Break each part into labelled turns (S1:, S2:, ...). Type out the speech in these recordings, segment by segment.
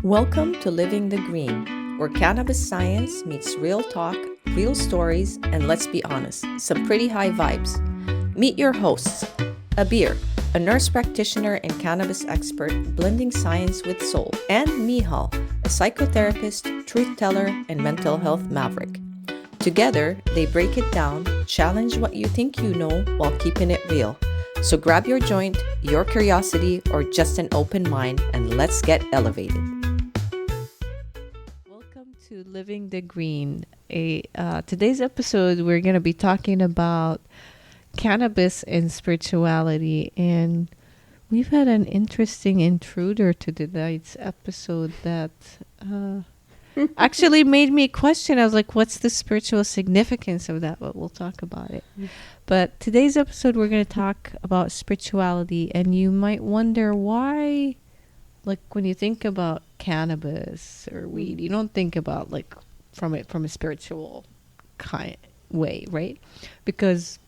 S1: Welcome to Living the Green, where cannabis science meets real talk, real stories, and let's be honest, some pretty high vibes. Meet your hosts, Abir, a nurse practitioner and cannabis expert blending science with soul, and Michal, a psychotherapist, truth teller, and mental health maverick. Together, they break it down, challenge what you think you know while keeping it real. So grab your joint, your curiosity, or just an open mind, and let's get elevated. Welcome to Living the Green. Today's episode, we're going to be talking about cannabis and spirituality. And we've had an interesting intruder to tonight's episode that actually made me question. I was like, what's the spiritual significance of that? But we'll talk about it. But today's episode, we're going to talk about spirituality. And you might wonder why, like when you think about cannabis or weed, you don't think about like from a spiritual kind way, right? Because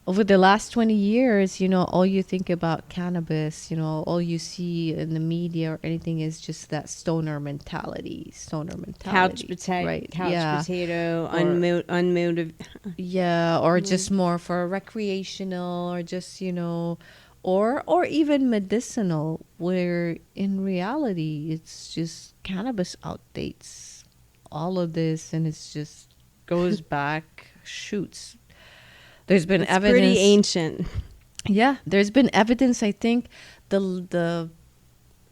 S1: over the last 20 years, all you think about cannabis, all you see in the media or anything is just that stoner mentality.
S2: Couch potato, unmotivated.
S1: Yeah, or just more for recreational or just, or even medicinal, where in reality, it's just cannabis outdates all of this and it's just goes back, shoots. There's been evidence.
S2: Pretty ancient.
S1: Yeah, there's been evidence. I think the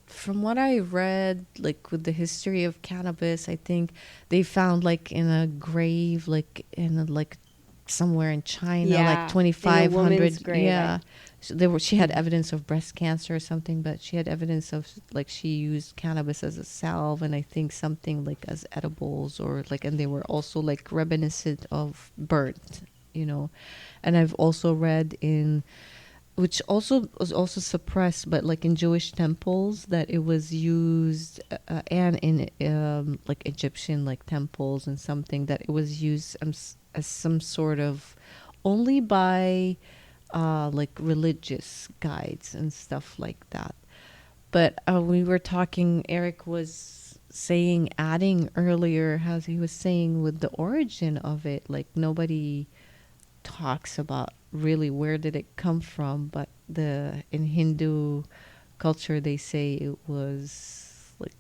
S1: from what I read, like with the history of cannabis, I think they found like in a grave, like in like somewhere in China, like 2,500. Yeah, so she had evidence of breast cancer or something, but she had evidence of like she used cannabis as a salve, and I think something like as edibles or like, and they were also like reminiscent of burnt. And I've also read which also was also suppressed, but like in Jewish temples, that it was used, and in like Egyptian like temples and something, that it was used as some sort of only by like religious guides and stuff like that. But we were talking, Eric was adding earlier, how he was saying with the origin of it, like nobody talks about really where did it come from, but in Hindu culture they say it was like,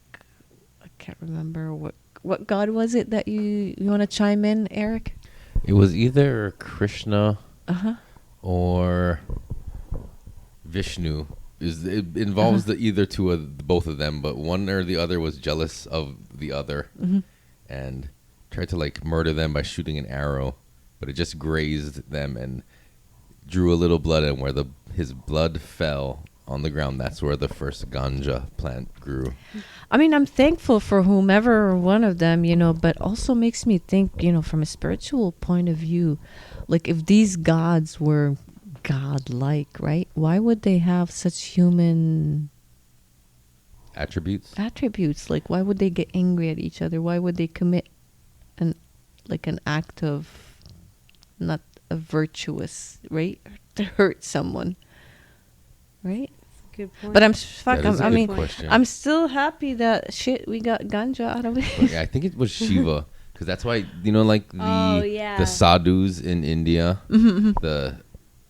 S1: I can't remember what god was it that you want to chime in, Eric?
S3: It was either Krishna or Vishnu. It involves either two of both of them, but one or the other was jealous of the other and tried to like murder them by shooting an arrow. But it just grazed them and drew a little blood, and where his blood fell on the ground, that's where the first ganja plant grew.
S1: I mean, I'm thankful for whomever one of them, but also makes me think, from a spiritual point of view, like if these gods were godlike, right? Why would they have such human
S3: attributes?
S1: Like, why would they get angry at each other? Why would they commit an act of not a virtuous, right, to hurt someone, right?
S2: Good point.
S1: But I'm still happy that we got ganja out of it.
S3: Yeah, I think it was Shiva, because that's why like the sadhus in India, the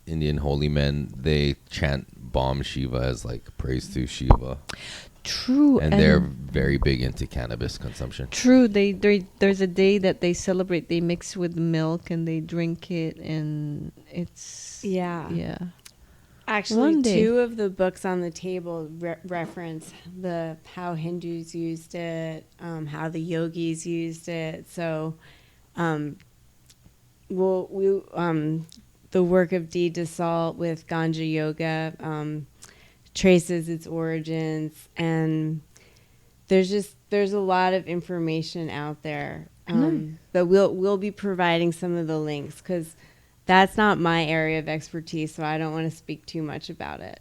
S3: Indian holy men, they chant Bom Shiva as like praise to Shiva.
S1: True.
S3: And they're very big into cannabis consumption.
S1: True. There's a day that they celebrate. They mix with milk and they drink it, and it's yeah.
S2: Actually, two of the books on the table reference how Hindus used it, how the yogis used it. So, the work of Dee Dassault with Ganja Yoga traces its origins, and there's a lot of information out there. But we'll be providing some of the links, because that's not my area of expertise, so I don't want to speak too much about it.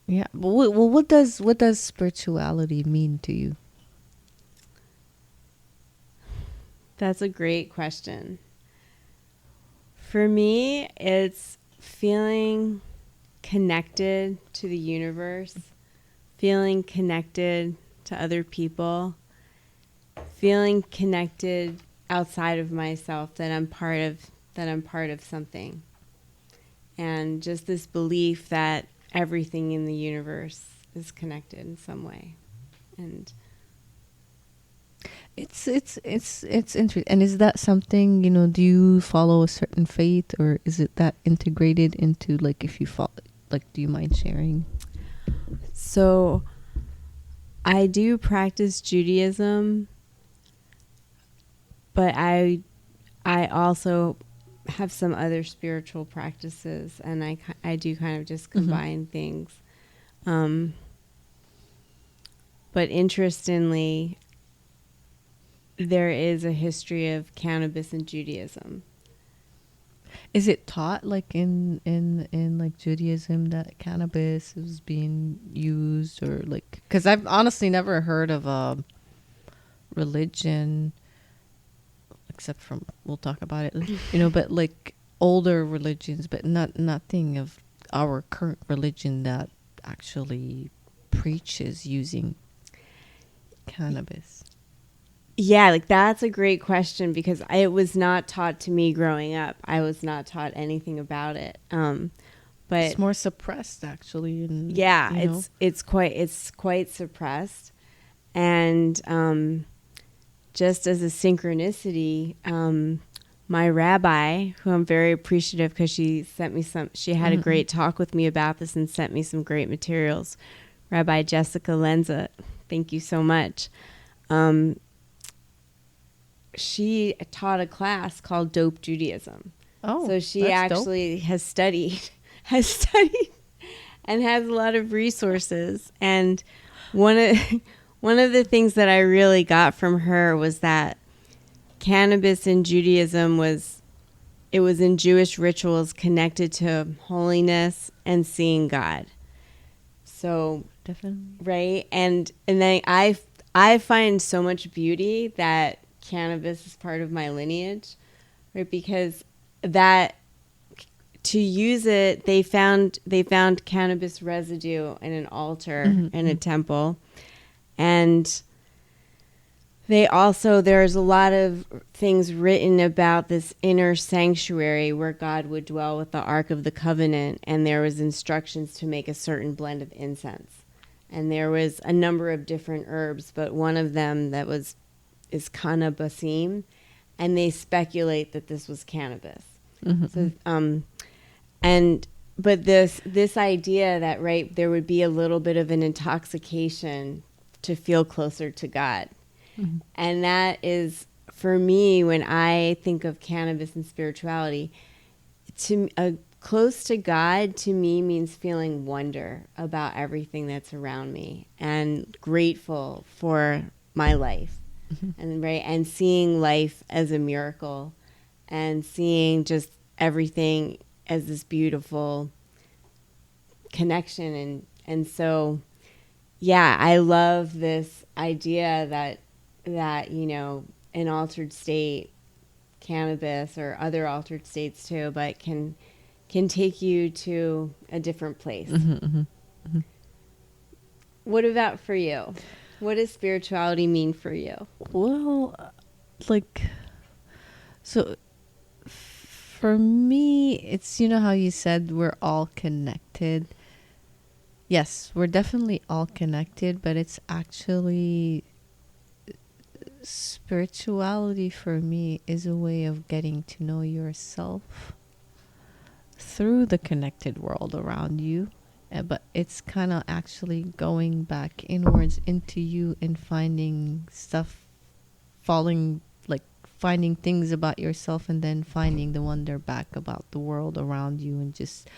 S1: Yeah. Well, what does spirituality mean to you?
S2: That's a great question. For me, it's feeling connected to the universe, feeling connected to other people, feeling connected outside of myself, that I'm part of something. And just this belief that everything in the universe is connected in some way. And
S1: It's interesting. And is that something, do you follow a certain faith, or is it that integrated into, like, if you follow, like, do you mind sharing?
S2: so I do practice Judaism, but I also have some other spiritual practices, and I do kind of just combine things. But interestingly, there is a history of cannabis in Judaism.
S1: Is it taught, like, in like Judaism, that cannabis is being used, or like, because I've honestly never heard of a religion, except from, we'll talk about it, but like older religions, but nothing of our current religion that actually preaches using cannabis.
S2: Yeah, like that's a great question, because it was not taught to me growing up. I was not taught anything about it. But
S1: It's more suppressed, actually. And,
S2: yeah, it's quite suppressed. And just as a synchronicity, my rabbi, who I'm very appreciative, because she had a great talk with me about this and sent me some great materials. Rabbi Jessica Lenza, thank you so much. She taught a class called Dope Judaism.
S1: Oh,
S2: so she
S1: that's
S2: actually
S1: dope.
S2: has studied and has a lot of resources. And one of the things that I really got from her was that cannabis in Judaism was in Jewish rituals connected to holiness and seeing God. So
S1: Definitely.
S2: right, and then I find so much beauty that cannabis is part of my lineage, right? Because that, to use it, they found cannabis residue in an altar in a temple, and there's a lot of things written about this inner sanctuary where God would dwell with the Ark of the Covenant, and there was instructions to make a certain blend of incense, and there was a number of different herbs, but one of them is cannabisim, and they speculate that this was cannabis. So, but this idea that, right, there would be a little bit of an intoxication to feel closer to God. And that is, for me, when I think of cannabis and spirituality, close to God, to me, means feeling wonder about everything that's around me and grateful for my life. And seeing life as a miracle, and seeing just everything as this beautiful connection. And so, yeah, I love this idea that an altered state, cannabis, or other altered states too, but can take you to a different place. What about for you? What does spirituality mean for you?
S1: Well, so for me, it's, how you said we're all connected. Yes, we're definitely all connected, but it's actually, spirituality for me is a way of getting to know yourself through the connected world around you. But it's kind of actually going back inwards into you and finding things about yourself, and then finding the wonder back about the world around you, and just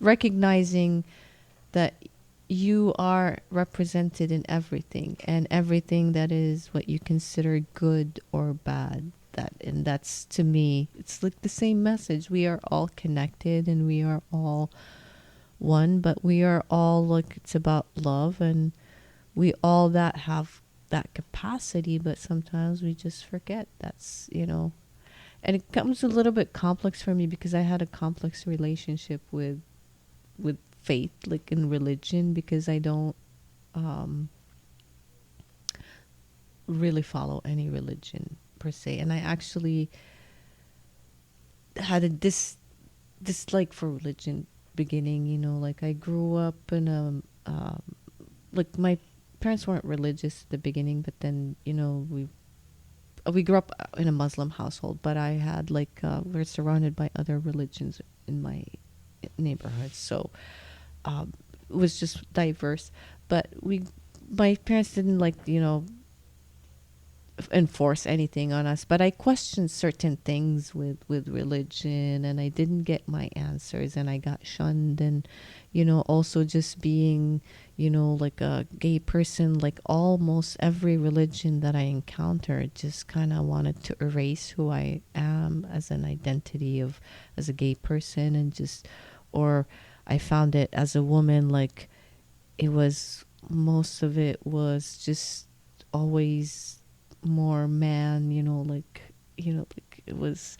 S1: recognizing that you are represented in everything, and everything that is what you consider good or bad. And that's, to me, it's like the same message. We are all connected, and we are all one, but we are all, like, it's about love, and we all that have that capacity, but sometimes we just forget. That's, and it comes a little bit complex for me, because I had a complex relationship with faith, like in religion, because I don't really follow any religion per se, and I actually had a dislike for religion beginning. Like I grew up in like my parents weren't religious at the beginning, but then we grew up in a Muslim household, but I had like we're surrounded by other religions in my neighborhood, so it was just diverse. But my parents didn't like enforce anything on us, but I questioned certain things with religion, and I didn't get my answers, and I got shunned. And also just being like a gay person, like almost every religion that I encountered just kind of wanted to erase who I am as an identity as a gay person, and just, or I found it as a woman, like it was, most of it was just always more man, like it was,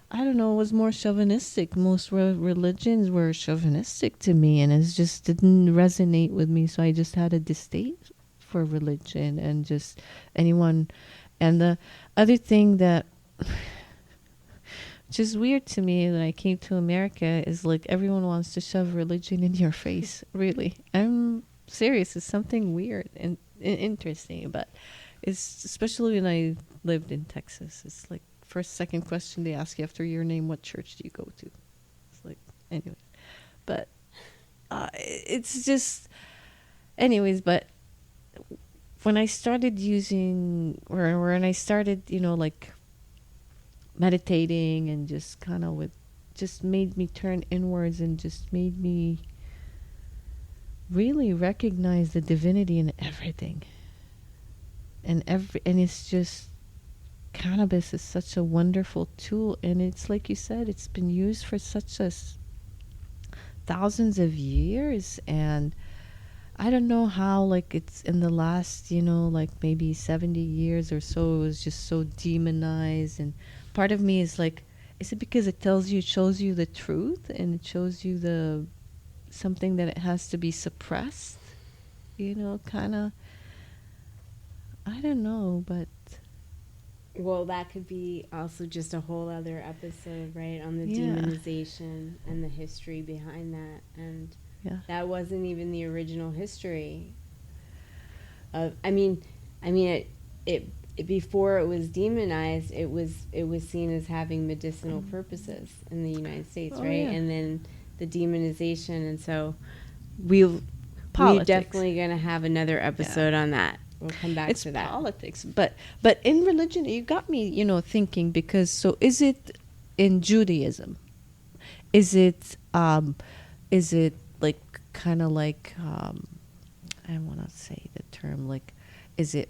S1: I don't know, it was more chauvinistic. Most religions were chauvinistic to me, and it just didn't resonate with me. So I just had a distaste for religion and just anyone. And the other thing that which is weird to me when I came to America is like everyone wants to shove religion in your face. Really, I'm serious. It's something weird and interesting, but it's especially when I lived in Texas. It's like first, second question they ask you after your name: what church do you go to? It's like, anyway, but it's just, anyways. But when I started using, or when I started, like meditating and just kind of just made me turn inwards and just made me really recognize the divinity in everything. And it's just, cannabis is such a wonderful tool, and it's like you said, it's been used for such thousands of years, and I don't know how, like, it's in the last, like maybe 70 years or so, it was just so demonized. And part of me is like, is it because it shows you the truth, and it shows you something that it has to be suppressed, kind of, I don't know, but
S2: well, that could be also just a whole other episode, right, on the
S1: Yeah.
S2: demonization and the history behind that. And
S1: yeah.
S2: that wasn't even the original history of, I mean it before it was demonized, it was seen as having medicinal purposes in the United States, right?
S1: Yeah.
S2: And then the demonization, and so we're
S1: Politics.
S2: definitely going to have another episode on that. We'll come back
S1: It's
S2: to that.
S1: politics, but in religion, you got me, thinking, because so is it in Judaism? Is it like kind of like I want to say the term, like, is it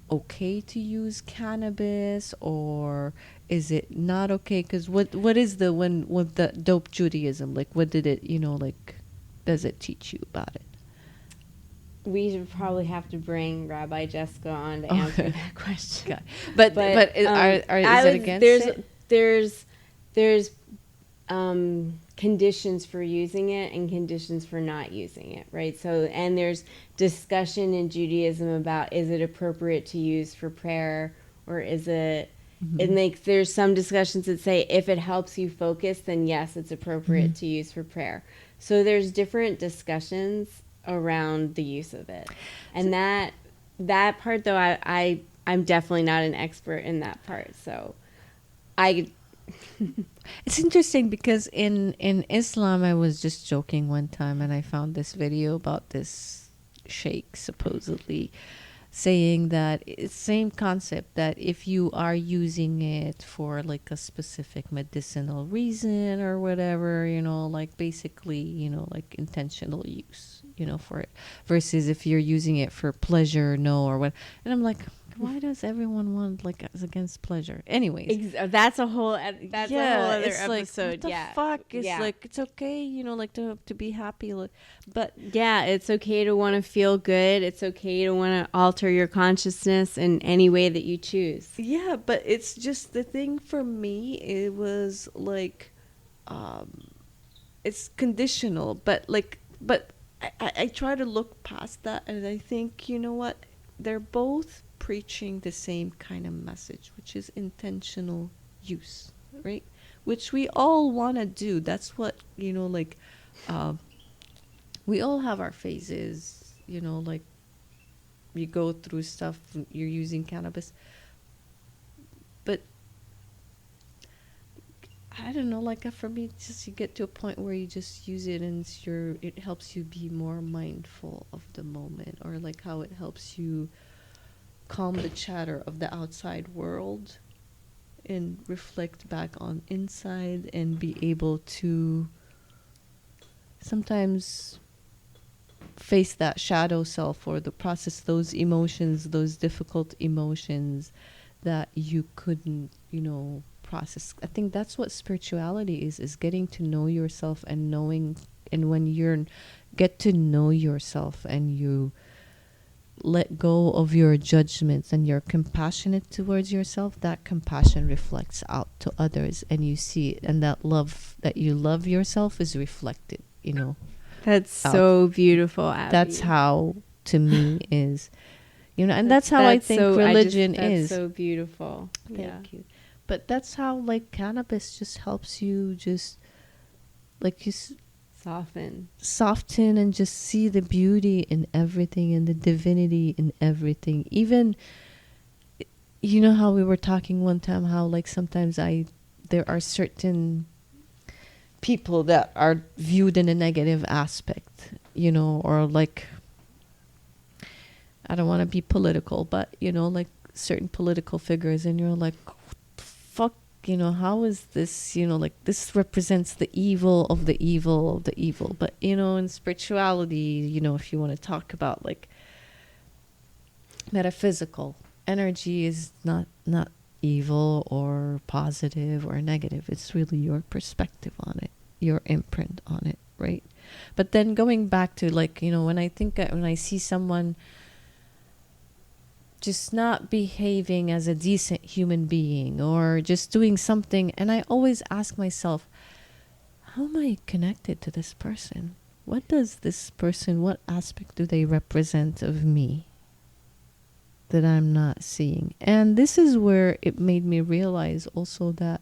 S1: okay to use cannabis, or is it not okay? Because what is with the dope Judaism, like, what did it, like, does it teach you about it?
S2: We should probably have to bring Rabbi Jessica on to answer that question.
S1: Okay. But is it against it?
S2: There's conditions for using it and conditions for not using it, right? So, and there's discussion in Judaism about, is it appropriate to use for prayer, or is it, and like there's some discussions that say if it helps you focus, then yes, it's appropriate to use for prayer. So there's different discussions around the use of it, and that part, though, I'm definitely not an expert in that part, so
S1: it's interesting because in Islam, I was just joking one time, and I found this video about this sheikh supposedly saying that it's same concept, that if you are using it for like a specific medicinal reason or whatever, like basically, like intentional use, for it, versus if you're using it for pleasure, no, or what. And I'm like, why does everyone want, like, as against pleasure? Anyways,
S2: that's a whole other
S1: it's
S2: episode.
S1: Like, what the fuck? It's like, it's okay, like to be happy, but
S2: yeah, it's okay to want to feel good. It's okay to want to alter your consciousness in any way that you choose.
S1: Yeah, but it's just the thing for me. It was like, it's conditional, but I try to look past that, and I think, you know what, they're both preaching the same kind of message, which is intentional use, right? Which we all want to do. That's what, like, um, we all have our phases, like, you go through stuff, you're using cannabis. But I don't know, like, for me, just you get to a point where you just use it, and it helps you be more mindful of the moment, or like how it helps you calm the chatter of the outside world and reflect back on inside, and be able to sometimes face that shadow self, or the process those emotions, those difficult emotions that you couldn't, process. I think that's what spirituality is getting to know yourself and knowing. And when you get to know yourself and you let go of your judgments and you're compassionate towards yourself, that compassion reflects out to others, and you see it, and that love that you love yourself is reflected,
S2: That's
S1: out.
S2: so beautiful, Abby.
S1: That's how, to me, is, and that's how I think religion is.
S2: That's so beautiful.
S1: Thank you. But that's how, like, cannabis just helps you just, like, you soften and just see the beauty in everything and the divinity in everything. Even, how we were talking one time, how, like, sometimes there are certain people that are viewed in a negative aspect, or like, I don't want to be political, but, like certain political figures, and you're like, fuck, how is this, like, this represents the evil of the evil of the evil. But, in spirituality, if you want to talk about, like, metaphysical energy is not evil or positive or negative. It's really your perspective on it, your imprint on it, right? But then going back to, like, when I see someone just not behaving as a decent human being, or just doing something, and I always ask myself, how am I connected to this person? What aspect do they represent of me that I'm not seeing? And this is where it made me realize also that,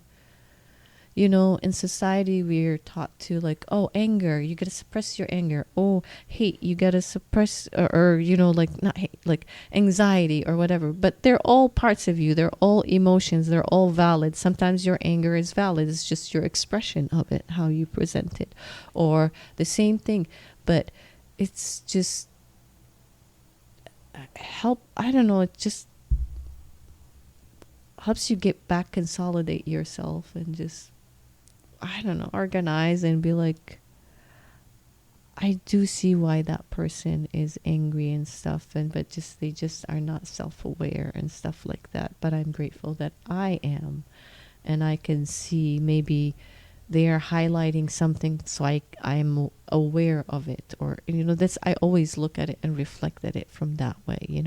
S1: in society, we're taught to, like, oh, anger, you gotta suppress your anger. Oh, hate, you gotta suppress, or like, not hate, like anxiety or whatever. But they're all parts of you. They're all emotions. They're all valid. Sometimes your anger is valid. It's just your expression of it, how you present it, or the same thing. But it's just I don't know, it just helps you get back, consolidate yourself, and just, I don't know, organize and be like, I do see why that person is angry and stuff, but they just are not self-aware and stuff like that. But I'm grateful that I am, and I can see maybe they are highlighting something, so I'm aware of it, or that's, I always look at it and reflect at it from that way,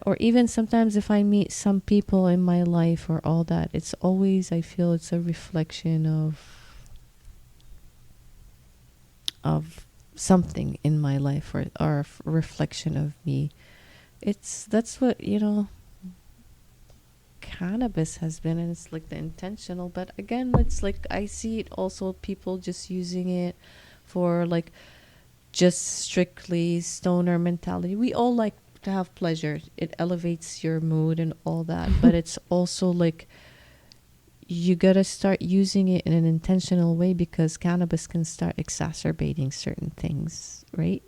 S1: or even sometimes if I meet some people in my life or all that, it's always, I feel it's a reflection of something in my life, or a reflection of me. That's what, cannabis has been, and it's like the intentional. But again, it's like, I see it also, people just using it for, like, just strictly stoner mentality. We all like to have pleasure. It elevates your mood and all that. But it's also like, you gotta start using it in an intentional way, because cannabis can start exacerbating certain things, right?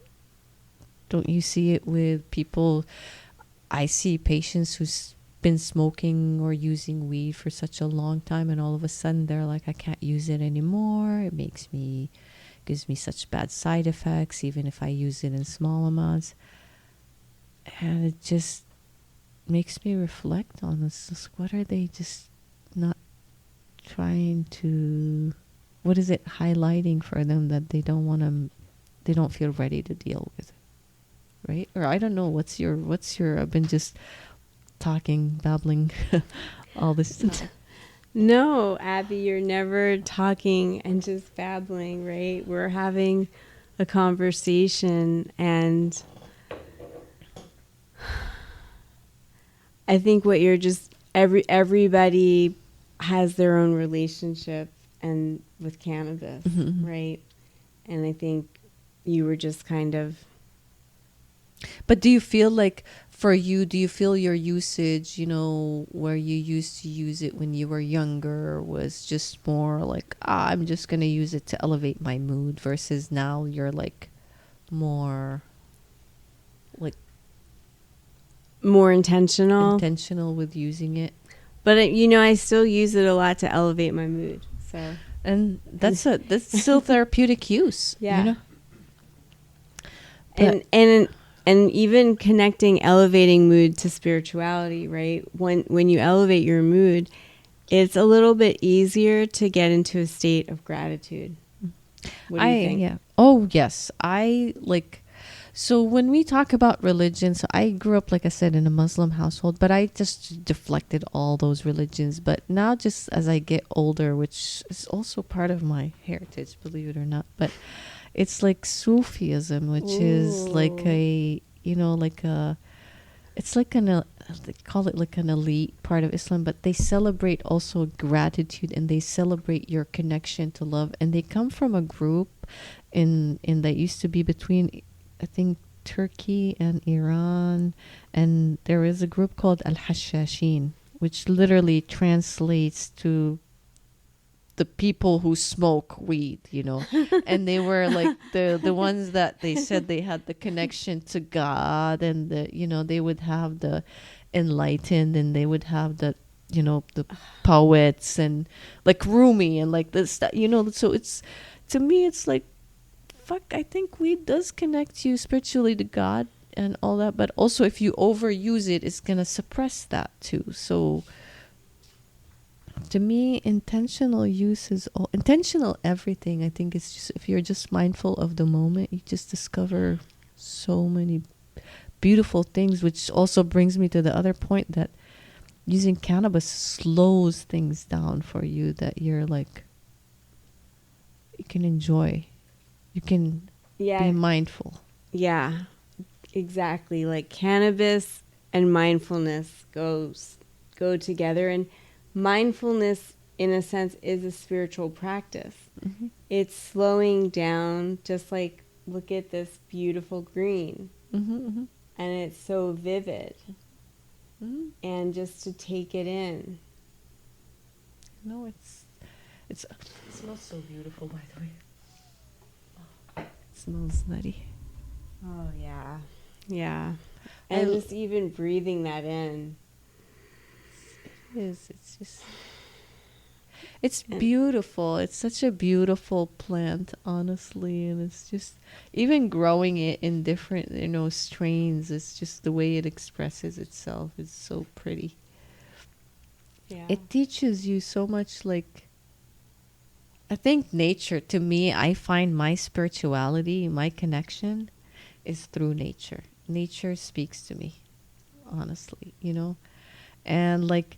S1: Don't you see it with people? I see patients who's been smoking or using weed for such a long time, and all of a sudden they're like, I can't use it anymore. It gives me such bad side effects, even if I use it in small amounts. And it just makes me reflect on this. Just, what are they just not trying to, what is it highlighting for them that they don't feel ready to deal with it, right? Or I don't know, what's your I've been just babbling all this time.
S2: No, Abby, you're never talking and just babbling, right? We're having a conversation. And I think what you're just everybody has their own relationship and with cannabis, right? And I think you were just kind of.
S1: But do you feel like, for you, do you feel your usage, where you used to use it when you were younger, was just more like, I'm just going to use it to elevate my mood, versus now you're like more like
S2: more intentional
S1: with using it?
S2: But I still use it a lot to elevate my mood. So,
S1: and that's still therapeutic use.
S2: Yeah. And even connecting elevating mood to spirituality, right? When you elevate your mood, it's a little bit easier to get into a state of gratitude. What do you think?
S1: Yeah. Oh, yes. So when we talk about religion, so I grew up, like I said, in a Muslim household, but I just deflected all those religions. But now, just as I get older, which is also part of my heritage, believe it or not, but it's like Sufism, which is like it's like they call it like an elite part of Islam, but they celebrate also gratitude, and they celebrate your connection to love. And they come from a group in that used to be between, I think, Turkey and Iran, and there is a group called Al-Hashashin, which literally translates to the people who smoke weed, and they were like the ones that they said they had the connection to God, and they would have the enlightened, and they would have the poets, and like Rumi, and like this, so it's, to me, it's like, fuck, I think weed does connect you spiritually to God and all that, but also if you overuse it, it's gonna suppress that too. So to me, intentional use is all intentional. Everything, I think, it's just, if you're just mindful of the moment, you just discover so many beautiful things. Which also brings me to the other point, that using cannabis slows things down for you, that you're like, you can enjoy, you can be mindful.
S2: Yeah, exactly. Like cannabis and mindfulness go together, and mindfulness, in a sense, is a spiritual practice. Mm-hmm. It's slowing down, just like, look at this beautiful green. Mm-hmm, mm-hmm. And it's so vivid. Mm-hmm. And just to take it in.
S1: No, it smells so beautiful, by the way. Oh, it smells nutty.
S2: Oh, yeah. Yeah. And just even breathing that in.
S1: It's beautiful. It's such a beautiful plant, honestly, and it's just, even growing it in different strains, it's just the way it expresses itself is so pretty. Yeah. It teaches you so much. Like, I think nature, to me, I find my spirituality, my connection is through nature. Nature speaks to me, honestly, and like,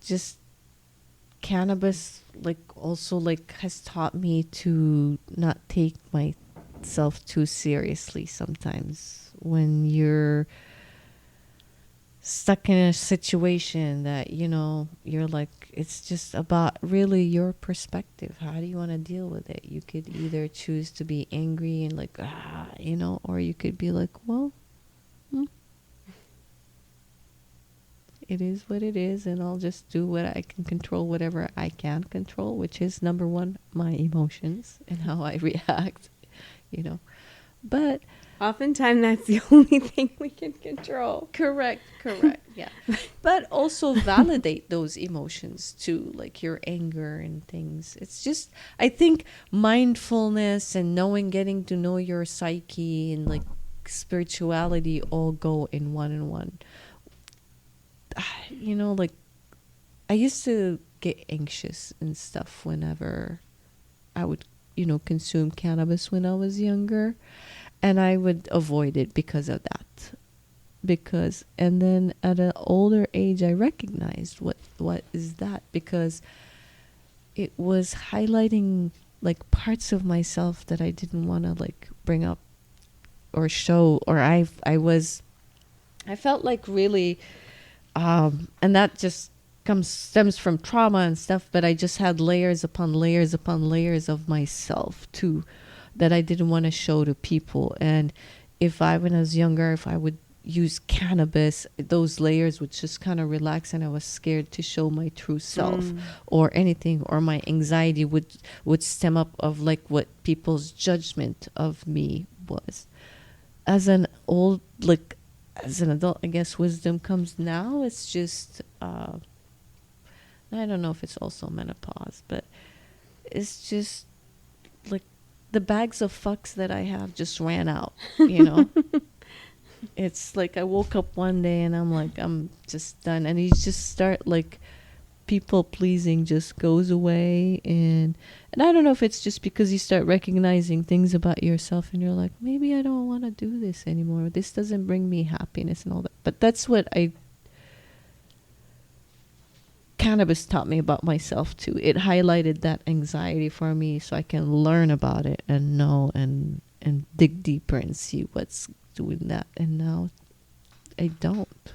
S1: just cannabis, like, also, like, has taught me to not take myself too seriously sometimes when you're stuck in a situation that you're like, it's just about really your perspective. How do you want to deal with it? You could either choose to be angry and like, or you could be like, well, it is what it is, and I'll just do what I can control, whatever I can control, which is, number one, my emotions and how I react, But
S2: oftentimes that's the only thing we can control.
S1: Correct, yeah. But also validate those emotions too, like your anger and things. It's just, I think mindfulness and getting to know your psyche and like spirituality all go in one. Like, I used to get anxious and stuff whenever I would, consume cannabis when I was younger, and I would avoid it because of that. And then at an older age, I recognized what is that, because it was highlighting like parts of myself that I didn't want to like bring up or show, or I felt like really, and that just stems from trauma and stuff, but I just had layers upon layers upon layers of myself too that I didn't want to show to people. And if I, when I was younger, if I would use cannabis, those layers would just kind of relax, and I was scared to show my true self or anything, or my anxiety would stem up of like what people's judgment of me was. As an old, like as an adult, I guess wisdom comes now. It's just I don't know if it's also menopause, but it's just like the bags of fucks that I have just ran out, you know. It's like I woke up one day and I'm like, I'm just done. And you just start like people pleasing just goes away. And I don't know if it's just because you start recognizing things about yourself and you're like, maybe I don't want to do this anymore. This doesn't bring me happiness and all that. But that's what cannabis taught me about myself too. It highlighted that anxiety for me so I can learn about it and know and dig deeper and see what's doing that. And now I don't.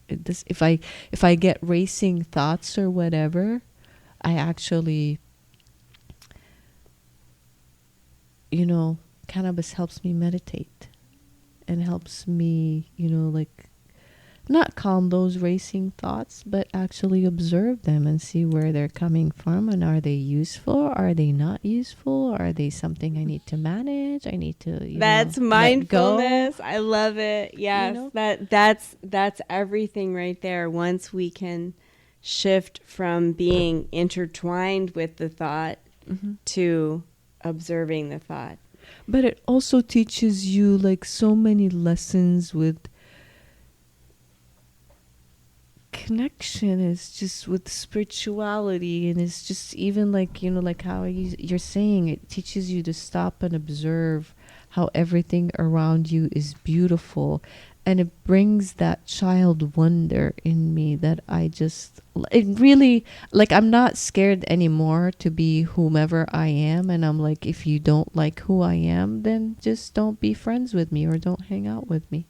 S1: If I get racing thoughts or whatever, I actually, you know, cannabis helps me meditate and helps me, you know, like not calm those racing thoughts, but actually observe them and see where they're coming from, and are they useful? Are they not useful? Are they something I need to manage? I need to,
S2: that's mindfulness. I love it. Yes,
S1: You know?
S2: that's everything right there. Once we can shift from being intertwined with the thought to observing the thought.
S1: But it also teaches you like so many lessons with connection, is just with spirituality, and it's just even like, you know, like how you're saying, it teaches you to stop and observe how everything around you is beautiful, and it brings that child wonder in me that it really, like, I'm not scared anymore to be whomever I am, and I'm like, if you don't like who I am, then just don't be friends with me or don't hang out with me.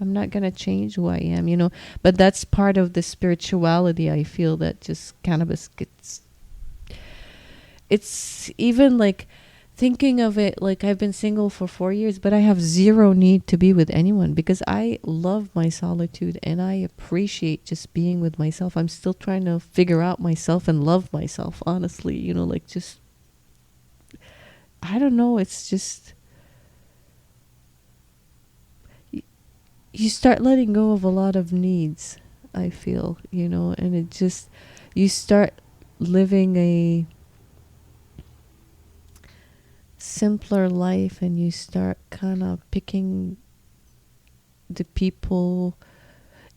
S1: I'm not going to change who I am, you know. But that's part of the spirituality I feel that just cannabis gets. It's even like thinking of it like I've been single for 4 years, but I have zero need to be with anyone because I love my solitude and I appreciate just being with myself. I'm still trying to figure out myself and love myself, honestly, you know, like just, I don't know, it's just, you start letting go of a lot of needs, I feel, you know, and it just, you start living a simpler life, and you start kind of picking the people.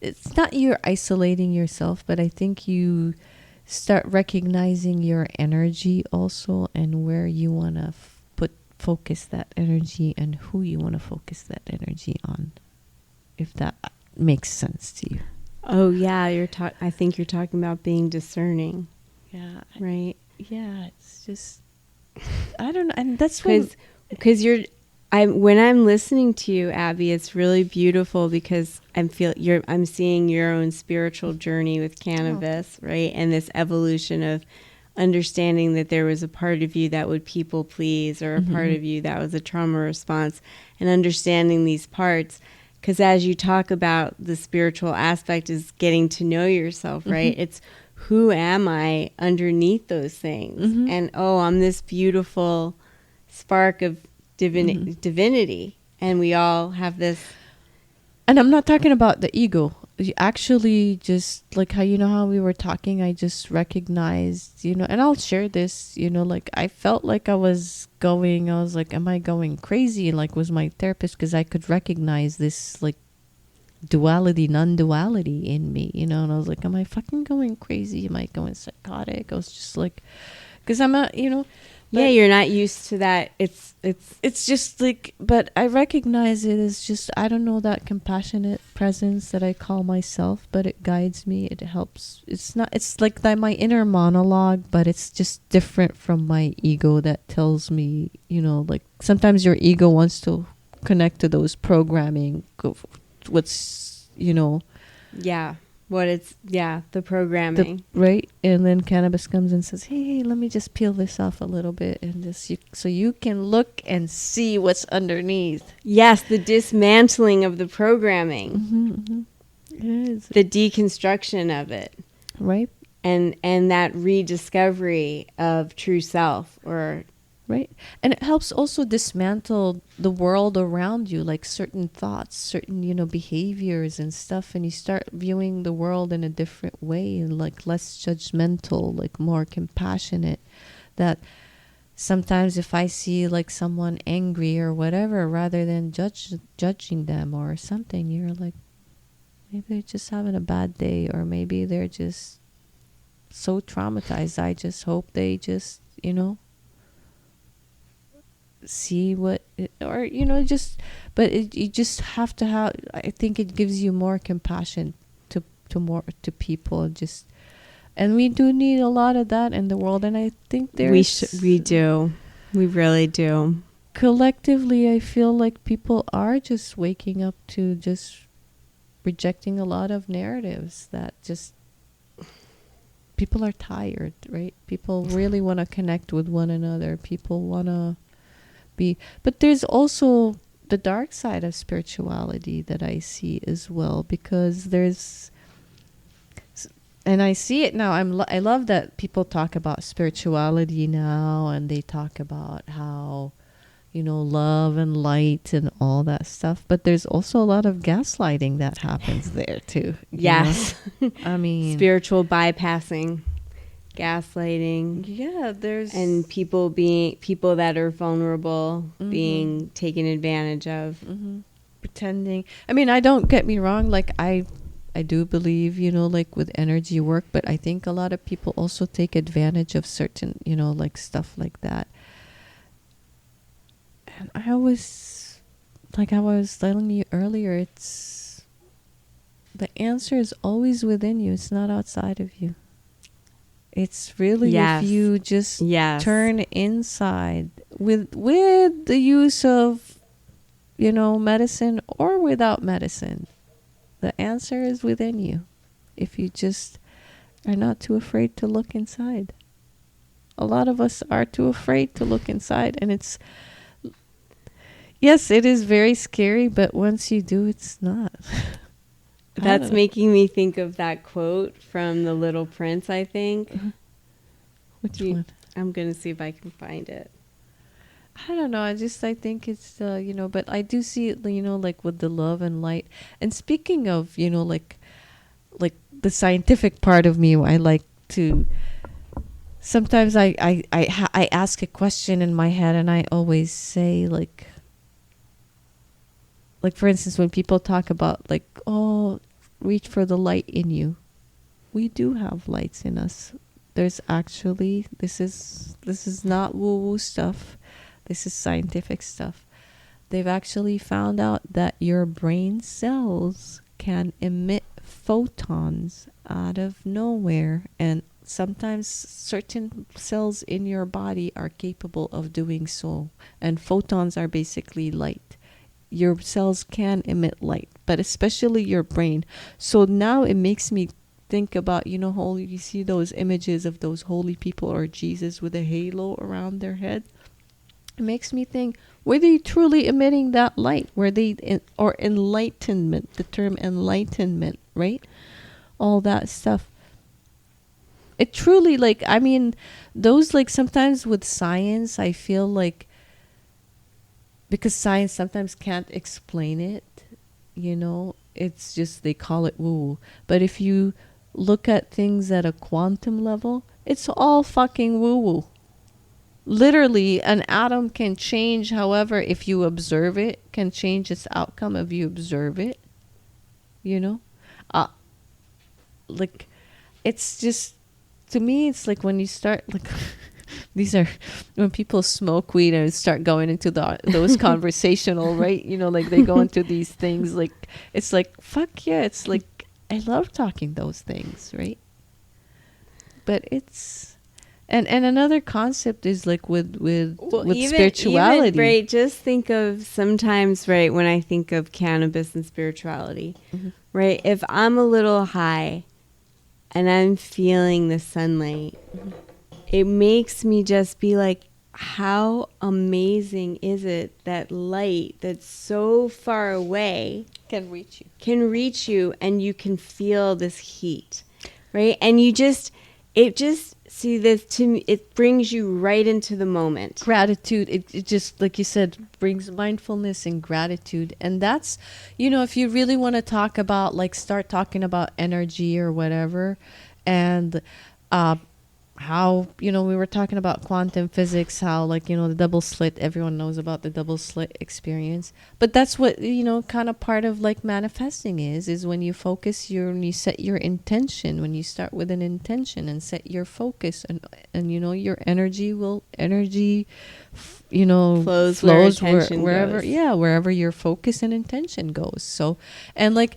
S1: It's not you're isolating yourself, but I think you start recognizing your energy also, and where you want to focus that energy and who you want to focus that energy on. If that makes sense to you.
S2: Oh yeah, I think you're talking about being discerning.
S1: Yeah.
S2: Right.
S1: Yeah, it's just, I don't know, and that's
S2: because when I'm listening to you, Abby, it's really beautiful because I'm seeing your own spiritual journey with cannabis, right? And this evolution of understanding that there was a part of you that would people please, or a part of you that was a trauma response, and understanding these parts. Because as you talk about the spiritual aspect is getting to know yourself, right? It's who am I underneath those things? And, I'm this beautiful spark of divinity. And we all have this.
S1: And I'm not talking about the ego. You actually just, like how, you know, how we were talking, I just recognized, you know, and I'll share this, you know, like I felt like I was like, am I going crazy? And like, was my therapist, because I could recognize this like duality, non-duality in me, you know, and I was like, am I fucking going crazy? Am I going psychotic? I was just like, because I'm not, you know,
S2: Yeah, you're not used to that.
S1: It's just like, but I recognize it as just, I don't know, that compassionate presence that I call myself, but it guides me. It helps. It's not, it's like that my inner monologue, but it's just different from my ego that tells me, like sometimes your ego wants to connect to those programming, what's,
S2: Yeah. The programming.
S1: Right? And then cannabis comes and says, hey, let me just peel this off a little bit and just so you can look and see what's underneath.
S2: Yes, the dismantling of the programming.
S1: It is.
S2: The deconstruction of it.
S1: Right?
S2: And that rediscovery of true self, or
S1: right. And it helps also dismantle the world around you, like certain thoughts, certain, behaviors and stuff. And you start viewing the world in a different way, and like less judgmental, like more compassionate. That sometimes if I see like someone angry or whatever, rather than judging them or something, you're like, maybe they're just having a bad day, or maybe they're just so traumatized. I just hope they just, see what it, or but you just have to have, I think it gives you more compassion to people, just, and we do need a lot of that in the world. And I think
S2: we do, we really do.
S1: Collectively, I feel like people are just waking up to just rejecting a lot of narratives that just, people are tired, right? People really want to connect with one another. People want to but there's also the dark side of spirituality that I see as well, because and I see it now. I love that people talk about spirituality now, and they talk about how, love and light and all that stuff. But there's also a lot of gaslighting that happes there too.
S2: Yes.
S1: I mean,
S2: spiritual bypassing. Gaslighting.
S1: Yeah,
S2: and people that are vulnerable, being taken advantage of,
S1: pretending. I mean, I don't get me wrong, like I do believe, like with energy work, but I think a lot of people also take advantage of certain, like stuff like that. And I always, like I was telling you earlier, it's, the answer is always within you. It's not outside of you. It's really, if you just turn inside with the use of, medicine or without medicine, the answer is within you. If you just are not too afraid to look inside. A lot of us are too afraid to look inside, and it's, yes, it is very scary, but once you do, it's not.
S2: That's making me think of that quote from The Little Prince, I think.
S1: Which one?
S2: I'm going to see if I can find it.
S1: I don't know. I think it's, but I do see it, like with the love and light. And speaking of, like the scientific part of me, I like to, sometimes I ask a question in my head, and I always say like for instance, when people talk about like, oh, reach for the light in you. We do have lights in us. There's actually, this is not woo-woo stuff. This is scientific stuff. They've actually found out that your brain cells can emit photons out of nowhere, and sometimes certain cells in your body are capable of doing so. And photons are basically light. Your cells can emit light, but especially your brain. So now it makes me think about, you see those images of those holy people or Jesus with a halo around their head. It makes me think, were they truly emitting that light? Were they, or enlightenment, the term enlightenment, right? All that stuff. It truly, those, sometimes with science, I feel like, because science sometimes can't explain it, it's just, they call it woo. But if you look at things at a quantum level, it's all fucking woo-woo. Literally, an atom can change, however, if you observe it, can change its outcome if you observe it. It's just, to me, it's like when you start, These are when people smoke weed and start going into those conversational, right? You know, like they go into these things like, it's like, fuck yeah. It's like, I love talking those things, right? But it's, and another concept is like with spirituality.
S2: Even, right, just think of sometimes, right, when I think of cannabis and spirituality, right, if I'm a little high and I'm feeling the sunlight, it makes me just be like, how amazing is it that light that's so far away
S1: Can reach you,
S2: and you can feel this heat, right? And it just see this to me, it brings you right into the moment.
S1: Gratitude, it just, like you said, brings mindfulness and gratitude. And that's, you know, if you really want to talk about, like, start talking about energy or whatever, and how, you know, we were talking about quantum physics, how, like, you know, the double slit, everyone knows about the double slit experience. But that's what, you know, kind of part of like manifesting is when you focus when you set your intention, when you start with an intention and set your focus, and you know, your energy, you know, flows wherever
S2: goes.
S1: Yeah, wherever your focus and intention goes. So, and like,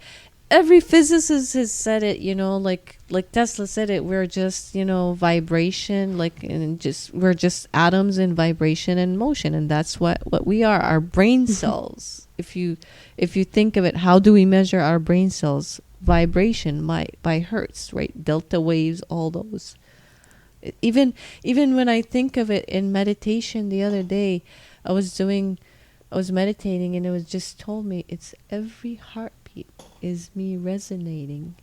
S1: every physicist has said it, you know, like Tesla said it, we're just, you know, vibration, like, and we're just atoms in vibration and motion. And that's what we are, our brain cells. If you think of it, how do we measure our brain cells? Vibration by hertz, right? Delta waves, all those. Even when I think of it in meditation the other day, I was meditating, and it was just told me it's every heartbeat is me resonating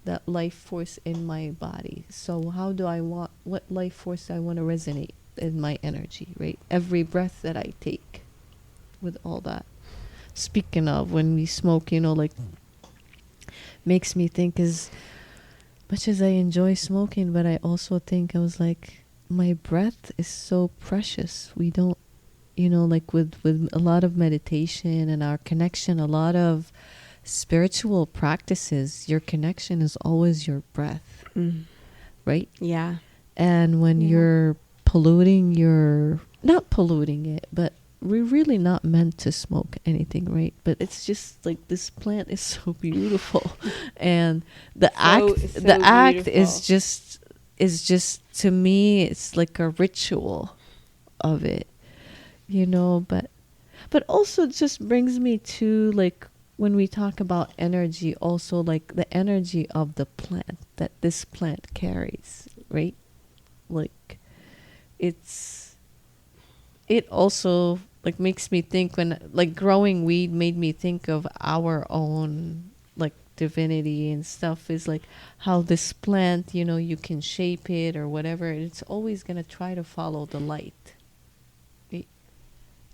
S1: that life force in my body. So what life force I want to resonate in my energy, right? Every breath that I take with all that. Speaking of, when we smoke, you know, like, makes me think, as much as I enjoy smoking, but I also think, I was like, my breath is so precious. We don't, you know, like with a lot of meditation and our connection, a lot of spiritual practices, your connection is always your breath, right?
S2: Yeah.
S1: And when you're polluting not polluting it, but we're really not meant to smoke anything, right? But it's just like, this plant is so beautiful. And the act is just, to me, it's like a ritual of it, you know. But also, it just brings me to, like, when we talk about energy, also, like, the energy of the plant that this plant carries, right? Like, it also, like, makes me think, when, like, growing weed made me think of our own, like, divinity and stuff, is like how this plant, you know, you can shape it or whatever, it's always going to try to follow the light.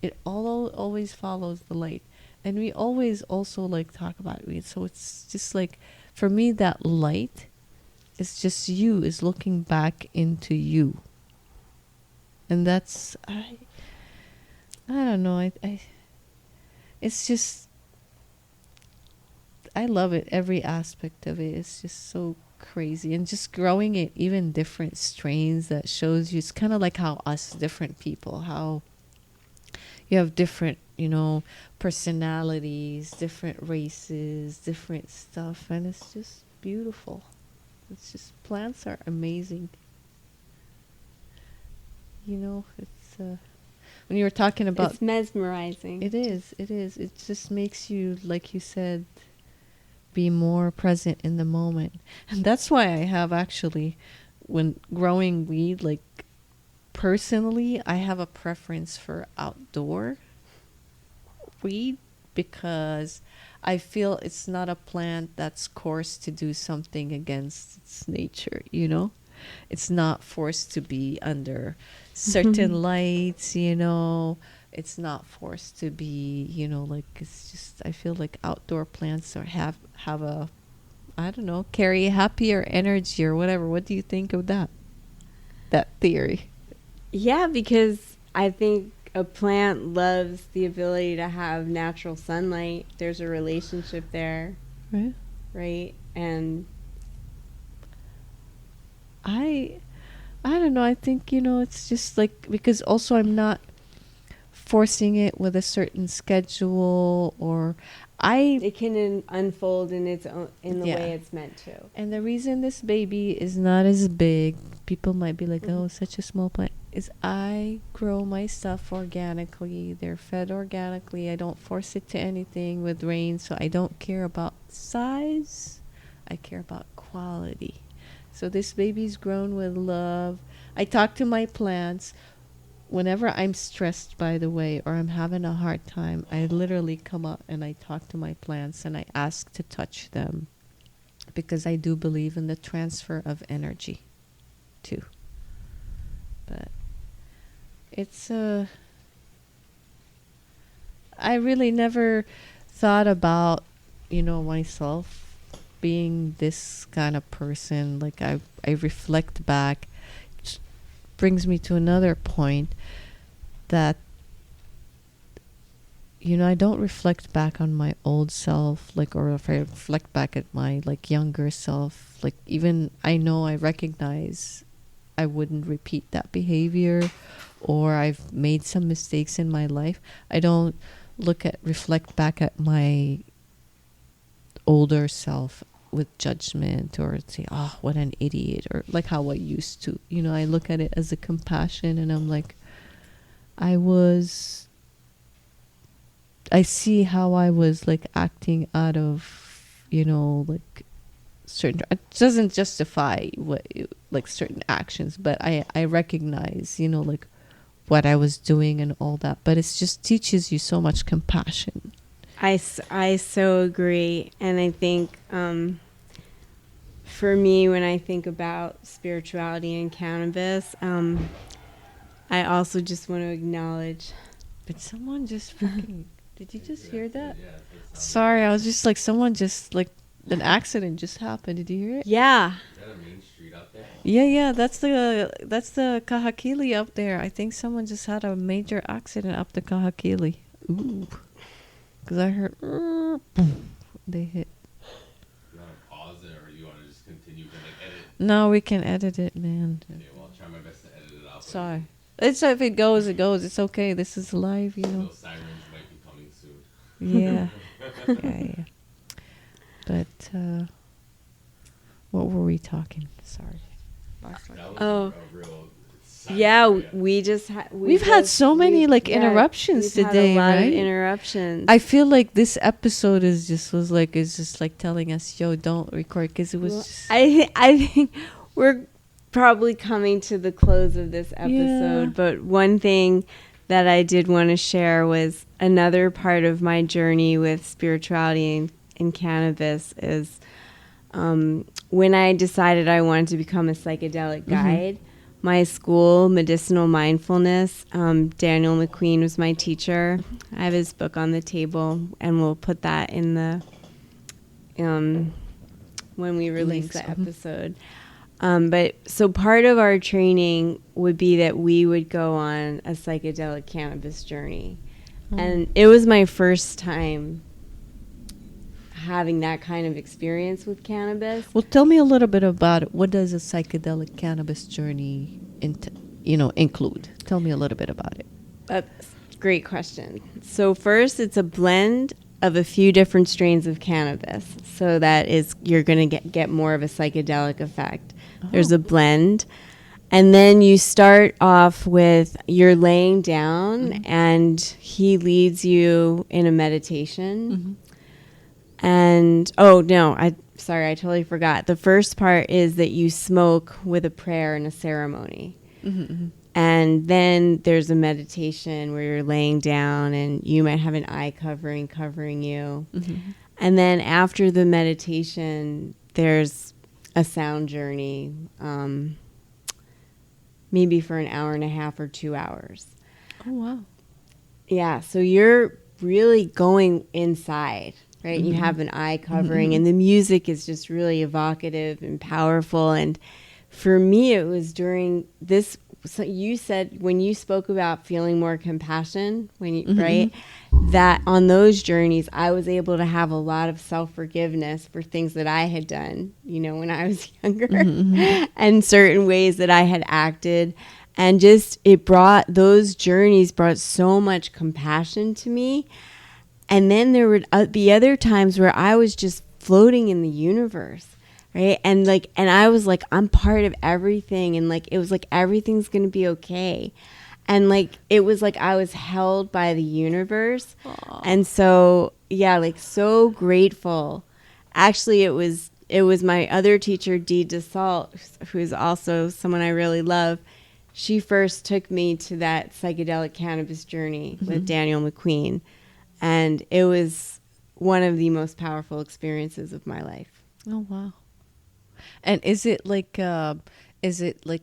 S1: It always follows the light. And we always also, like, talk about weed. So it's just like, for me, that light is just is looking back into you. And that's, I don't know. It's just, I love it. Every aspect of it is just so crazy. And just growing it, even different strains, that shows you, it's kind of like how us different people, how you have different, you know, personalities, different races, different stuff. And it's just beautiful. It's just, plants are amazing. You know, it's, when you were talking about,
S2: it's mesmerizing.
S1: It is. It just makes you, like you said, be more present in the moment. And that's why I have, actually, when growing weed, like, personally, I have a preference for outdoor weed, because I feel it's not a plant that's forced to do something against its nature, you know? It's not forced to be under certain lights, you know? It's not forced to be, you know, like, it's just, I feel like outdoor plants have a, I don't know, carry happier energy or whatever. What do you think of that theory?
S2: Yeah, because I think a plant loves the ability to have natural sunlight. There's a relationship there,
S1: Right?
S2: And
S1: I don't know. I think, it's just like, because also I'm not forcing it with a certain schedule, or
S2: It can unfold in its own, in the
S1: Yeah.
S2: way it's meant to.
S1: and the reason this baby is not as big, people might be like, oh, such a small plant, is I grow my stuff organically. They're fed organically. I don't force it to anything with rain, so I don't care about size. I care about quality. So this baby's grown with love. I talk to my plants. Whenever I'm stressed, by the way, or I'm having a hard time, I literally come up and I talk to my plants and I ask to touch them, because I do believe in the transfer of energy too. But it's I really never thought about, myself being this kind of person. Like I reflect back, which brings me to another point, that I don't reflect back on my old self, like, or if I reflect back at my like younger self, like, even I know I recognize I wouldn't repeat that behavior, or I've made some mistakes in my life. I don't reflect back at my older self with judgment, or say, oh, what an idiot, or like how I used to. I look at it as a compassion, and I'm like, I see how I was like acting out of, like certain, it doesn't justify like certain actions, but I recognize, like what I was doing and all that. But it just teaches you so much compassion.
S2: I so agree. And I think for me, when I think about spirituality and cannabis, I also just want to acknowledge.
S1: But someone just freaking, did you just hear that? Sorry, I was just like, someone just like, an accident just happened. Did you hear it?
S2: Yeah.
S3: Is that a main street out there?
S1: Yeah, that's the Kahakili up there. I think someone just had a major accident up the Kahakili. Ooh. Because I heard, boom, they hit.
S3: You want to pause it, or you want to just continue to like edit?
S1: No, we can edit it, man.
S3: Okay, well, I'll try my best to edit it out.
S1: Sorry. It's if it goes, it goes. It's okay. This is live,
S3: Those sirens might be coming soon.
S1: Yeah. Yeah. But what were we talking? Sorry.
S3: That was
S2: Oh.
S3: a real
S2: Yeah, we just
S1: We've had so many like interruptions today,
S2: had a lot
S1: right?
S2: of interruptions.
S1: I feel like this episode is just telling us, yo, don't record, because it was just,
S2: I think we're probably coming to the close of this episode,
S1: Yeah.
S2: but one thing that I did want to share was another part of my journey with spirituality and cannabis is when I decided I wanted to become a psychedelic guide. My school, Medicinal Mindfulness, Daniel McQueen was my teacher. I have his book on the table, and we'll put that in the when we release
S1: Links.
S2: the episode. But so part of our training would be that we would go on a psychedelic cannabis journey. And it was my first time having that kind of experience with cannabis.
S1: Well, tell me a little bit about it. What does a psychedelic cannabis journey include? Tell me a little bit about it.
S2: That's a great question. So first, it's a blend of a few different strains of cannabis. So that is, you're going to get more of a psychedelic effect. There's a blend. And then you start off with, you're laying down and he leads you in a meditation. And, I totally forgot. The first part is that you smoke with a prayer and a ceremony. And then there's a meditation where you're laying down and you might have an eye covering you. And then after the meditation, there's a sound journey, maybe for an hour and a half or 2 hours.
S1: Oh, wow.
S2: Yeah, so you're really going inside, right? You have an eye covering, and the music is just really evocative and powerful. And for me, it was during this so you said when you spoke about feeling more compassion, when you, right, that on those journeys, I was able to have a lot of self-forgiveness for things that I had done, you know, when I was younger and certain ways that I had acted. And just, those journeys brought so much compassion to me. And then there would be other times where I was just floating in the universe. Right. And I was like, I'm part of everything. And like, it was like, everything's going to be okay. And like, it was like, I was held by the universe. Aww. And so, yeah, like so grateful. Actually, it was my other teacher, Dee DeSalt, who's also someone I really love. She first took me to that psychedelic cannabis journey with Daniel McQueen. And it was one of the most powerful experiences of my life.
S1: Oh, wow. And is it like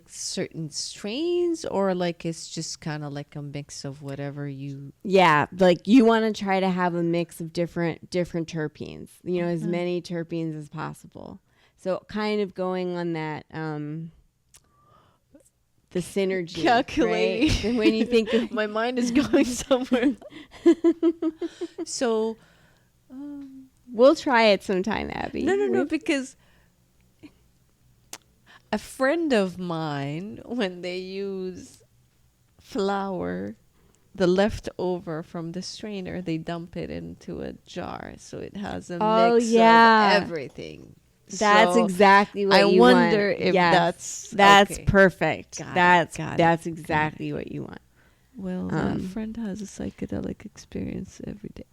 S1: certain strains, or like it's just kind of like a mix of whatever you?
S2: Yeah, like you want to try to have a mix of different terpenes, you know, as many terpenes as possible. So kind of going on that the synergy.
S1: Calculating.
S2: Right? And when you think
S1: my mind is going somewhere. So
S2: we'll try it sometime, Abby.
S1: No, because a friend of mine, when they use flour, the leftover from the strainer, they dump it into a jar, so it has a mix of everything.
S2: That's
S1: so
S2: exactly what you want.
S1: I wonder if that's
S2: okay. Perfect.
S1: Got it.
S2: That's exactly what you want.
S1: Well, that friend has a psychedelic experience every day.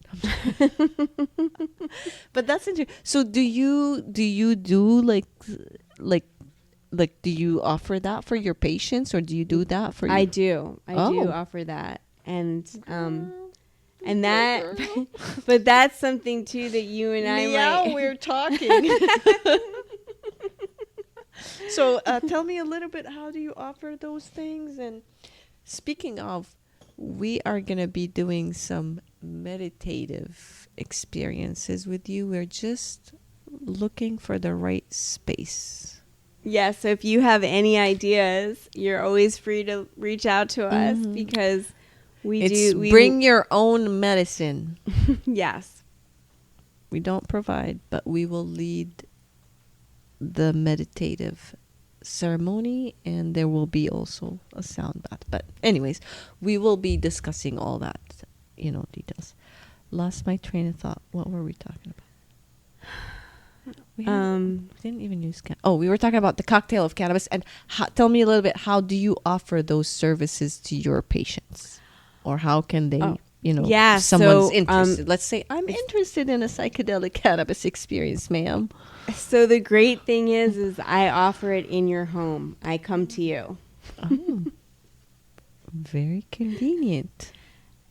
S1: But that's interesting. So do you do like do you offer that for your patients, or do you do that for
S2: I do offer that. And and that but that's something too that you and I might
S1: we're talking. So tell me a little bit, how do you offer those things? And speaking of, we are going to be doing some meditative experiences with you. We're just looking for the right space.
S2: Yeah, so if you have any ideas, you're always free to reach out to us, because we
S1: bring your own medicine.
S2: Yes.
S1: We don't provide, but we will lead the meditative ceremony, and there will be also a sound bath. But anyways, we will be discussing all that, details. Lost my train of thought. What were we talking about? We didn't even use we were talking about the cocktail of cannabis. And tell me a little bit, how do you offer those services to your patients, or how can they someone's interested, let's say I'm interested in a psychedelic cannabis experience, ma'am.
S2: So the great thing is I offer it in your home. I come to you.
S1: Oh, very convenient.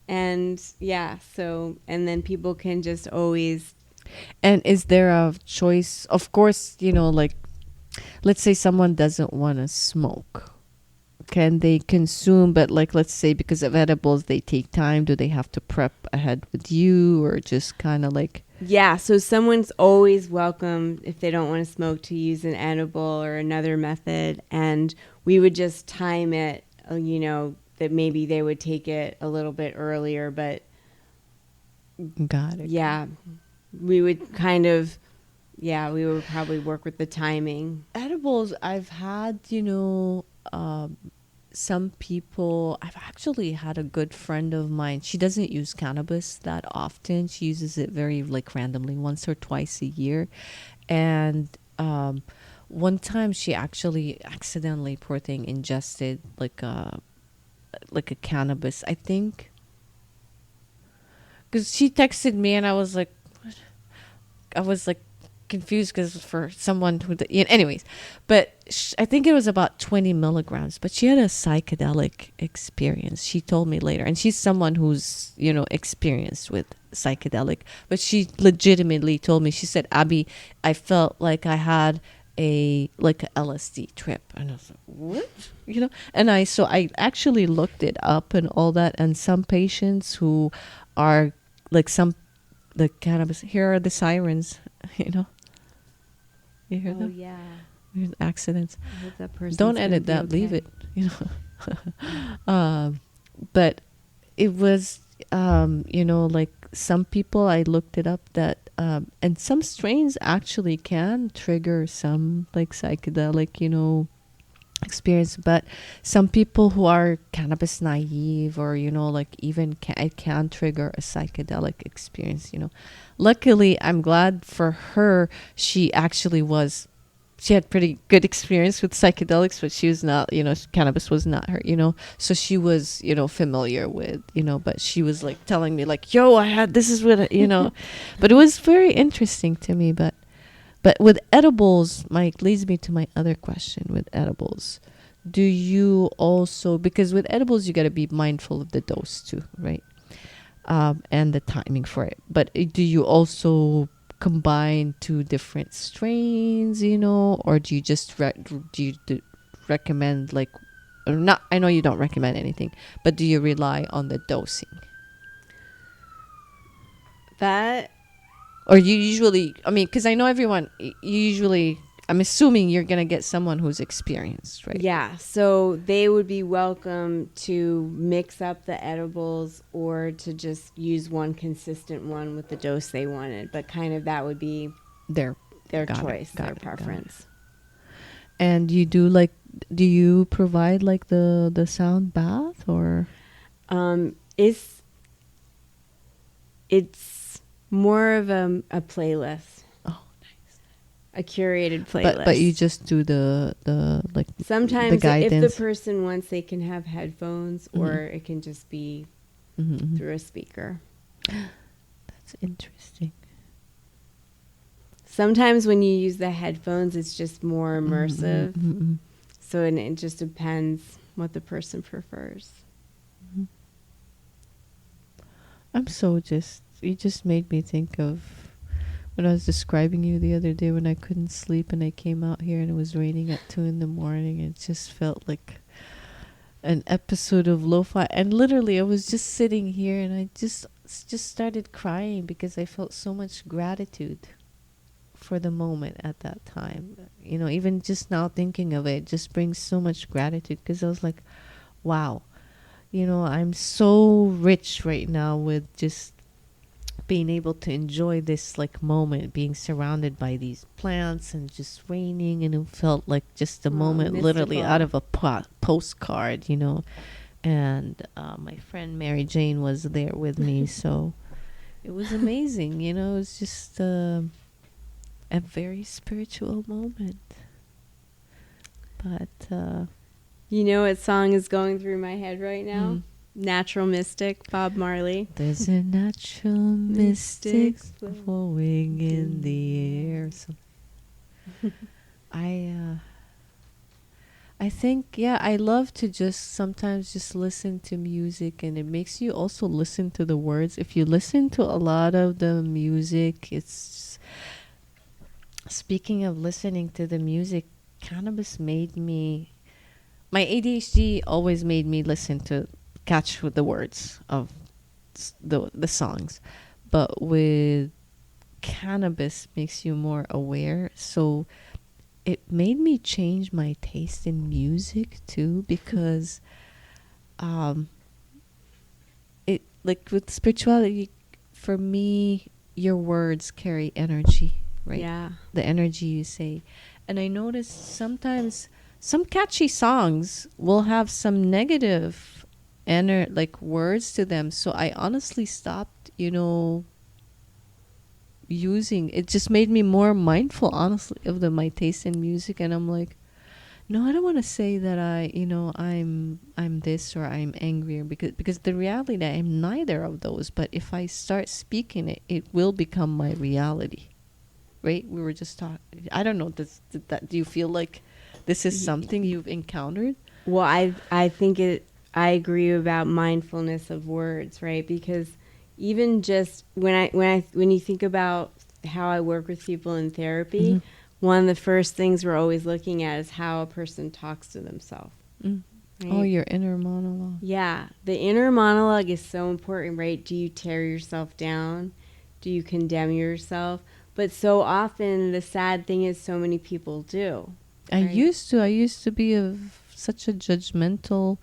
S2: And and then people can just always.
S1: And is there a choice? Of course, like, let's say someone doesn't want to smoke. Can they consume, but like, let's say because of edibles, they take time. Do they have to prep ahead with you, or just kind of like?
S2: Yeah, so someone's always welcome, if they don't want to smoke, to use an edible or another method. And we would just time it, that maybe they would take it a little bit earlier. But
S1: got it.
S2: Yeah, we would we would probably work with the timing.
S1: Edibles, I've had, some people, I've actually had a good friend of mine. She doesn't use cannabis that often. She uses it very randomly, once or twice a year. And one time she actually accidentally, poor thing, ingested like a cannabis, I think. Because she texted me and I was like, what? I was like confused, because for someone who, anyways, but I think it was about 20 milligrams, but she had a psychedelic experience. She told me later, and she's someone who's, experienced with psychedelic, but she legitimately told me, she said, Abby, I felt like I had a LSD trip. And I was like, what? And I actually looked it up and all that. And some patients who are like the cannabis, here are the sirens, You hear them?
S2: Yeah.
S1: There's accidents.
S2: I hope that person.
S1: Don't edit that. Leave it. But it was, like some people, I looked it up that, and some strains actually can trigger some like psychedelic, experience. But some people who are cannabis naive, or like even it can trigger a psychedelic experience. Luckily, I'm glad for her, she had pretty good experience with psychedelics, but she was not, cannabis was not her, so she was, familiar with, but she was like telling me like, yo, I had, this is what, but it was very interesting to me. But with edibles, Mike, leads me to my other question. With edibles, do you also, because with edibles, you got to be mindful of the dose too, right? And the timing for it. But do you also combine two different strains, or do you just recommend like, or not? I know you don't recommend anything, but do you rely on the dosing?
S2: That
S1: Or you usually, I mean, because I know everyone, I'm assuming you're going to get someone who's experienced, right?
S2: Yeah, so they would be welcome to mix up the edibles or to just use one consistent one with the dose they wanted. But kind of that would be
S1: Their
S2: choice, their preference.
S1: And do you provide like the sound bath, or?
S2: It's more of a playlist.
S1: Oh, nice.
S2: A curated playlist.
S1: But you just do the like
S2: sometimes
S1: the guidance.
S2: if the person wants, they can have headphones, or it can just be through a speaker.
S1: That's interesting.
S2: Sometimes when you use the headphones, it's just more immersive. So it just depends what the person prefers.
S1: You just made me think of when I was describing you the other day when I couldn't sleep and I came out here and it was raining at 2 a.m. It just felt like an episode of Lo-Fi. And literally I was just sitting here and I just started crying because I felt so much gratitude for the moment at that time. Even just now thinking of it just brings so much gratitude, because I was like, wow, I'm so rich right now with just being able to enjoy this like moment, being surrounded by these plants and just raining, and it felt like just a moment
S2: mystical.
S1: literally out of a postcard, and my friend Mary Jane was there with me, so it was amazing. It was just a very spiritual moment. But
S2: you know what song is going through my head right now? Natural Mystic, Bob Marley.
S1: There's a natural mystic flowing in the air. So I think, I love to just sometimes just listen to music, and it makes you also listen to the words. If you listen to a lot of the music, it's, speaking of listening to the music, cannabis made me, my ADHD always made me catch with the words of the songs, but with cannabis makes you more aware. So it made me change my taste in music too, because it, like with spirituality, for me, your words carry energy, right?
S2: Yeah.
S1: The energy you say. And I noticed sometimes some catchy songs will have some negative like words to them. So I honestly stopped, using it. Just made me more mindful, honestly, of my taste in music. And I'm like, no, I don't want to say that I'm this or I'm angry, because the reality that I'm neither of those. But if I start speaking it, it will become my reality, right? We were just talking. I don't know. Do you feel like this is something you've encountered?
S2: Well, I think I agree about mindfulness of words, right? Because even just when you think about how I work with people in therapy, one of the first things we're always looking at is how a person talks to themselves. Right?
S1: Oh, your inner monologue.
S2: Yeah, the inner monologue is so important, right? Do you tear yourself down? Do you condemn yourself? But so often the sad thing is so many people do.
S1: I used to be such a judgmental,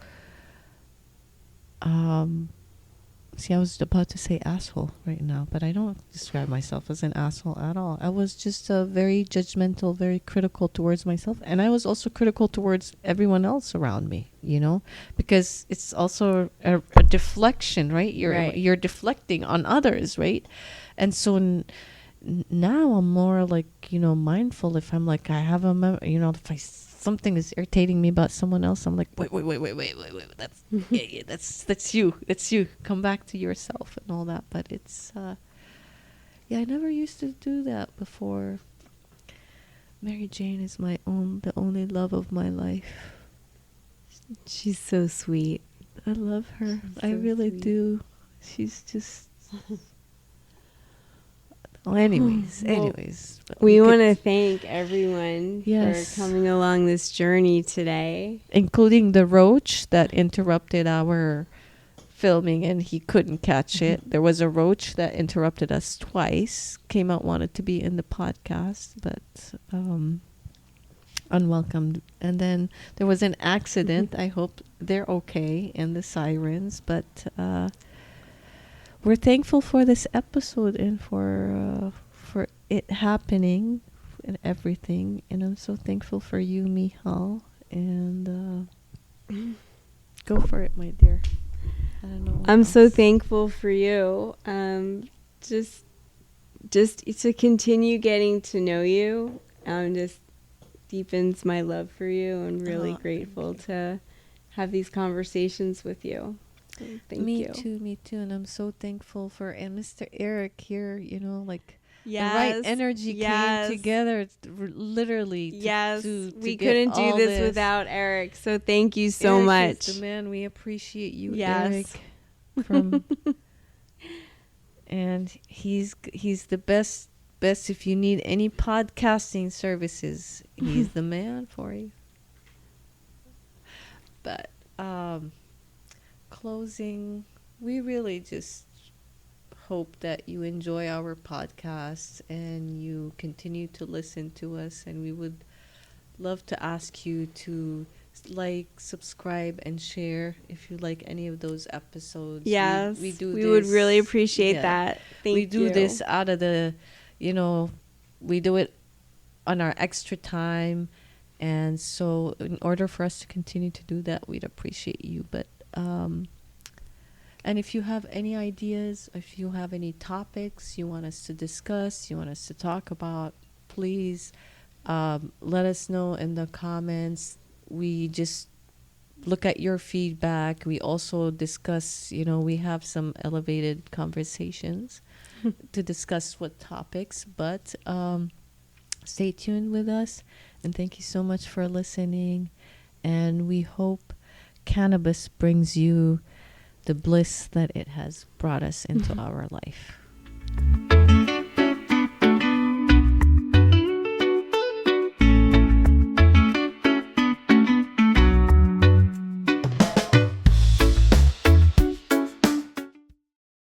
S1: see, I was about to say asshole right now, but I don't describe myself as an asshole at all. I was just very judgmental, very critical towards myself. And I was also critical towards everyone else around me, you know, because it's also a deflection, right? You're deflecting on others, right? And so now I'm more like, you know, mindful. If I'm like, I have you know, if something is irritating me about someone else, I'm like, wait, that's that's you, come back to yourself and all that. But it's I never used to do that before. Mary Jane is the only love of my life.
S2: She's so sweet.
S1: I love her. I really do. She's just well, anyways.
S2: We want to thank everyone
S1: Yes.
S2: for coming along this journey today.
S1: Including the roach that interrupted our filming and he couldn't catch it. There was a roach that interrupted us twice. Came out, wanted to be in the podcast, but unwelcomed. And then there was an accident. I hope they're okay, and the sirens. But we're thankful for this episode and for it happening and everything. And I'm so thankful for you, Michal. And go for it, my dear. I don't know.
S2: I'm so thankful for you. Just to continue getting to know you. Just deepens my love for you, and really grateful to have these conversations with you. So thank you.
S1: Me too. And I'm so thankful for Mr. Eric here, you know, like
S2: Yes,
S1: the right energy came together literally.
S2: Yes,
S1: to
S2: we
S1: get
S2: couldn't do
S1: all
S2: this without Eric. So thank you so
S1: Eric
S2: much.
S1: is the man. We appreciate you,
S2: Yes.
S1: Eric. And he's the best if you need any podcasting services. He's the man for you. But closing, we really just hope that you enjoy our podcast and you continue to listen to us, and we would love to ask you to like, subscribe, and share if you like any of those episodes.
S2: Yes,
S1: we do.
S2: We would really appreciate that. Thank you.
S1: We do this out of the, you know, we do it on our extra time, and so in order for us to continue to do that, we'd appreciate you. But and if you have any ideas, if you have any topics you want us to discuss, you want us to talk about, please let us know in the comments. We just look at your feedback. We also discuss, you know, we have some elevated conversations to discuss what topics. But stay tuned with us, and thank you so much for listening. And we hope cannabis brings you the bliss that it has brought us into our life.